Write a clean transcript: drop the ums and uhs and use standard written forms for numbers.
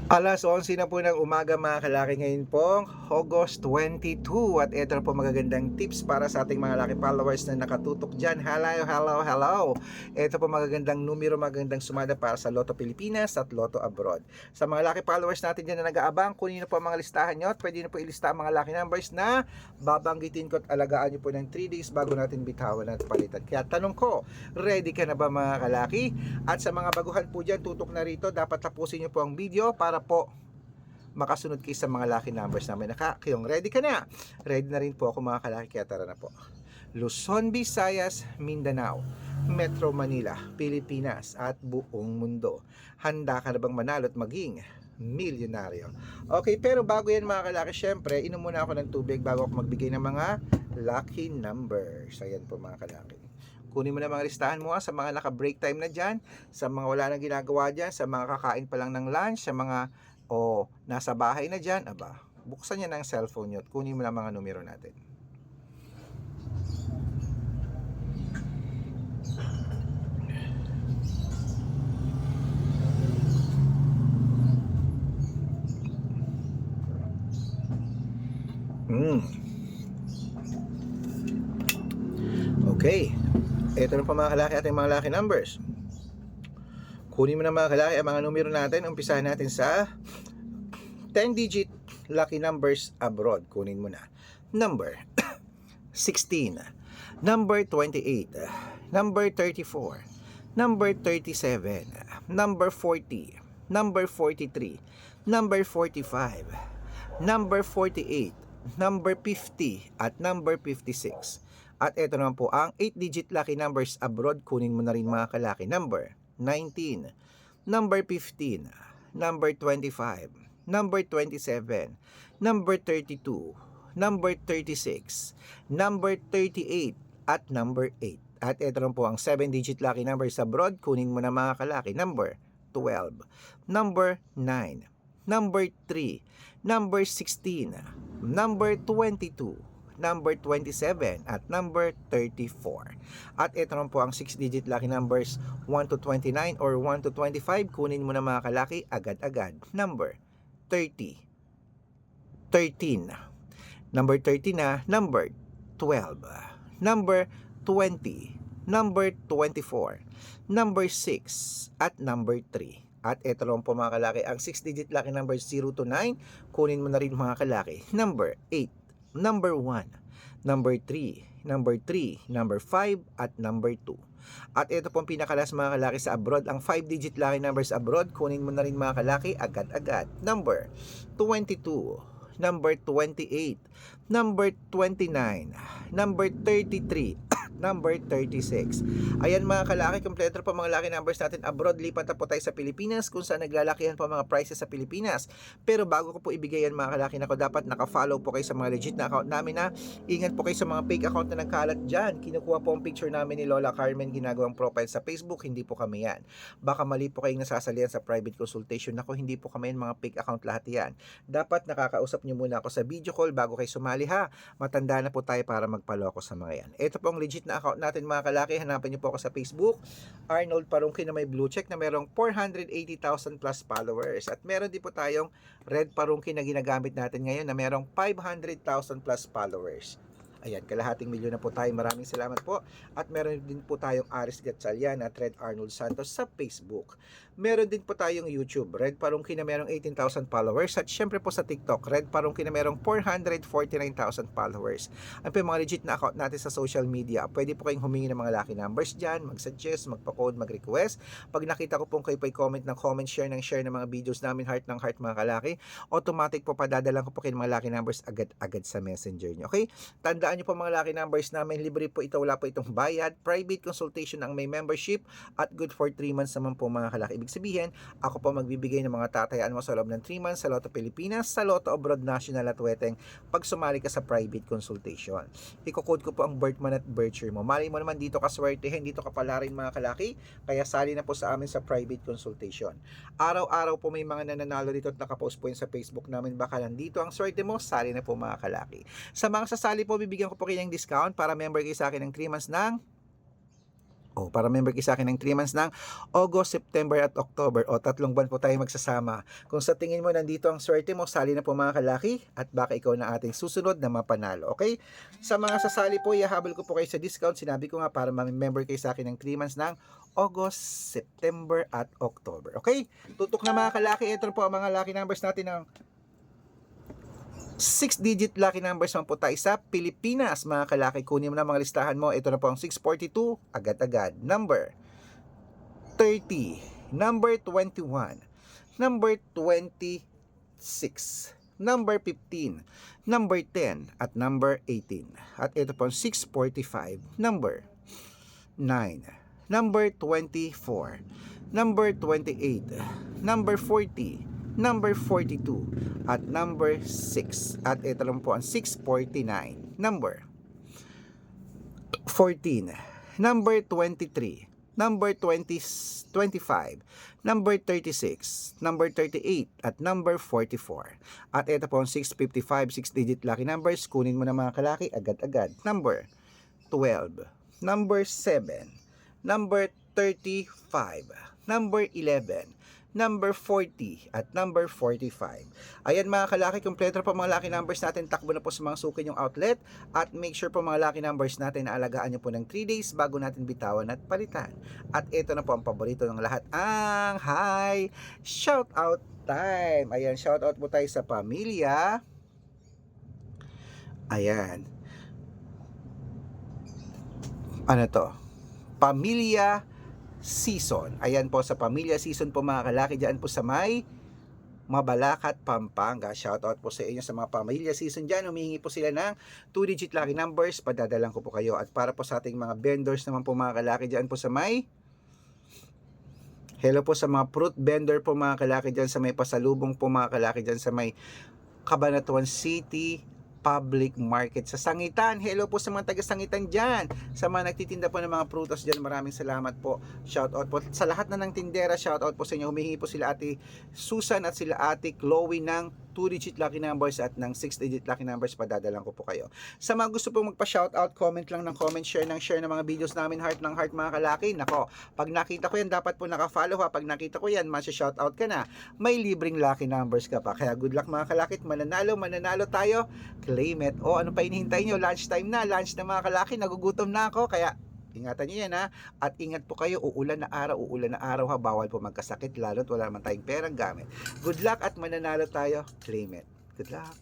Alas 11 na po ng umaga mga kalaki, ngayon pong August 22, at ito na po magagandang tips para sa ating mga laki followers na nakatutok dyan. Hello, hello, hello. Ito po magagandang numero, magagandang sumada para sa Lotto Pilipinas at Lotto Abroad. Sa mga laki followers natin dyan na nag-aabang, kunin na po ang mga listahan nyo at pwede na po ilista ang mga laki numbers na babanggitin ko at alagaan nyo po ng 3 days bago natin bitawan at palitan. Kaya tanong ko, ready ka na ba mga kalaki? At sa mga baguhan po dyan, tutok na rito, dapat tapusin nyo po ang video para po makasunod kayo sa mga lucky numbers namin. Kayong ready ka na? Ready na rin po ako mga kalaki, kaya tara na po. Luzon, Visayas, Mindanao, Metro Manila, Pilipinas at buong mundo. Handa ka na bang manalo at maging milyonaryo? Okay, pero bago yan mga kalaki, syempre, inom muna ako ng tubig bago ako magbigay ng mga lucky numbers. Ayan po mga kalaki. Kunin mo na mga listahan mo sa mga naka-break time na dyan, sa mga wala nang ginagawa dyan, sa mga kakain pa lang ng lunch, sa mga nasa bahay na dyan, buksan niya ng cellphone nyo at kunin mo na mga numero natin. Okay, ito na pa mga kalaki ating mga lucky numbers. Kunin mo na mga kalaki ang mga numero natin. Umpisahan natin sa 10-digit lucky numbers abroad. Kunin mo na. Number 16, number 28, number 34, number 37, number 40, number 43, number 45, number 48, number 50, at number 56. At ito naman po ang 8-digit lucky numbers abroad. Kunin mo na rin mga kalaki. Number 19, number 15, number 25, number 27, number 32, number 36, number 38, at number 8. At ito naman po ang 7-digit lucky numbers abroad. Kunin mo na mga kalaki. Number 12, number 9, number 3, number 16, number 22, number 27, at number 34. At ito naman po ang 6-digit lucky numbers 1 to 29 or 1 to 25. Kunin mo na mga kalaki agad-agad. Number 30, 13, number 30 na, number 12, number 20, number 24, number 6, at number 3. At ito lang po mga kalaki ang 6-digit lucky numbers 0 to 9. Kunin mo na rin mga kalaki. Number 8, number 1, number 3, number 3, number 5, at number 2. At ito pong pinakalas mga kalaki sa abroad, ang 5-digit lucky numbers abroad. Kunin mo na rin mga kalaki agad-agad. Number 22, number 28, number 29, number 33, number 36. Ayan mga kalaki, kompleto po mga lucky numbers natin abroad. Lipat na po tayo sa Pilipinas kung saan naglalakihan po mga prices sa Pilipinas. Pero bago ko po ibigay yan mga kalaki, dapat naka-follow po kayo sa mga legit na account namin na. Ingat po kayo sa mga fake account na nagkalat dyan. Kinukuha po ang picture namin ni Lola Carmen, ginagawang profile sa Facebook. Hindi po kami yan. Baka mali po kayong nasasalihan sa private consultation. Ako, hindi po kami yan, mga fake account lahat yan. Dapat nakakausap nyo muna ako sa video call bago kayo sumali ha. Matanda na po tayo para magpaloko sa mga yan. Ito po ang legit na account natin mga kalaki. Hanapin niyo po ako sa Facebook, Arnold Parungkin na may blue check na merong 480,000 plus followers. At meron din po tayong Red Parungkin na ginagamit natin ngayon na merong 500,000 plus followers. Ayan, kalahating milyon na po tayo. Maraming salamat po. At meron din po tayong Aris Gatchalian at Red Arnold Santos sa Facebook. Meron din po tayong YouTube, Red Parungkin na merong 18,000 followers. At syempre po sa TikTok, Red Parungkin na merong 449,000 followers. Ang po yung mga legit na account natin sa social media. Pwede po kayong humingi ng mga lucky numbers dyan, mag-suggest, magpa-code, mag-request. Pag nakita ko pong kayo po comment ng comment, share ng mga videos namin, heart ng heart mga kalaki, automatic po padadalan ko po kayo ng mga lucky numbers agad-agad sa messenger nyo. Okay? Tandaan nyo po mga lucky numbers namin, libre po ito, wala po itong bayad. Private consultation ang may membership at good for 3 months naman po mga kalaki. Ibig sabihin, ako po magbibigay ng mga tatayaan mo sa loob ng 3 months sa Lotto Pilipinas, sa Lotto Abroad National at Weteng pag sumali ka sa private consultation. Iko-code ko po ang birth month at birth year mo. Mali mo naman dito ka swertehin, dito ka pala rin mga kalaki, kaya sali na po sa amin sa private consultation. Araw-araw po may mga nananalo dito at nakapost po yun sa Facebook namin. Baka nandito ang swerte mo, sali na po mga kalaki. Sa mga sasali po, bibigyan ko po kayo ng discount para member kayo sa akin ng 3 months ng O, para member kayo sa akin ng 3 months ng August, September at October. O, 3 buwan po tayo magsasama. Kung sa tingin mo nandito ang swerte mo, sali na po mga kalaki at baka ikaw na ating susunod na mapanalo. Okay? Sa mga sasali po, ihahabol ko po kayo sa discount. Sinabi ko nga para member kayo sa akin ng 3 months ng August, September at October. Okay? Tutok na mga kalaki. Ito po ang mga lucky numbers natin ng 6-digit lucky numbers man po tayo sa Pilipinas, mga kalaki. Kunin mo na mga listahan mo. Ito na po ang 642, agad-agad. Number 30, number 21, number 26, number 15, number 10, at number 18. At ito po ang 645, number 9, number 24, number 28, number 40, number 42, at number 6. At ito lang po ang 649, number 14, number 23, number 25, number 36, number 38, at number 44. At ito po ang 655, 6-digit lucky numbers. Kunin mo na mga kalaki, agad-agad. Number 12, number 7, number 35, number 11, number 40, at number 45. Ayan mga kalaki, kompleto po mga lucky numbers natin. Takbo na po sa mga suki yung outlet. At make sure po mga lucky numbers natin na alagaan nyo po ng 3 days bago natin bitawan at palitan. At ito na po ang paborito ng lahat, ang hi shout out time. Ayan, shout out po tayo sa pamilya. Ayan. Ano to? Pamilya Season. Ayan po sa Pamilya Season po mga kalaki, dyan po sa may Mabalacat, Pampanga. Shoutout po sa inyo sa mga Pamilya Season dyan. Humihingi po sila ng 2-digit lucky numbers. Padadalang ko po kayo. At para po sa ating mga vendors naman po mga kalaki, dyan po sa may hello po sa mga fruit vendor po mga kalaki, dyan sa may pasalubong po mga kalaki, dyan sa may Cabanatuan City Public Market sa Sangitan. Hello po sa mga taga Sangitan dyan, sa mga nagtitinda po ng mga prutas dyan, maraming salamat po. Shout out po sa lahat na ng tindera. Shout out po sa inyo. Humihingi po sila Ate Susan at sila Ate Chloe ng 2-digit lucky numbers at ng 6-digit lucky numbers. Padadalang ko po kayo. Sa mga gusto po magpa-shout out, comment lang ng comment, share ng mga videos namin, heart ng heart mga kalaki. Nako, pag nakita ko yan, dapat po naka-follow ha. Pag nakita ko yan, masya-shout out ka na, may libreng lucky numbers ka pa. Kaya good luck mga kalakit, mananalo tayo. Claim it. O ano pa hinihintay nyo? Lunch time na. Lunch na mga kalaki. Nagugutom na ako. Kaya ingatan nyo yan ha. At ingat po kayo. Uulan na araw ha. Bawal po magkasakit. Lalo't wala naman tayong perang gamit. Good luck at mananalo tayo. Claim it. Good luck.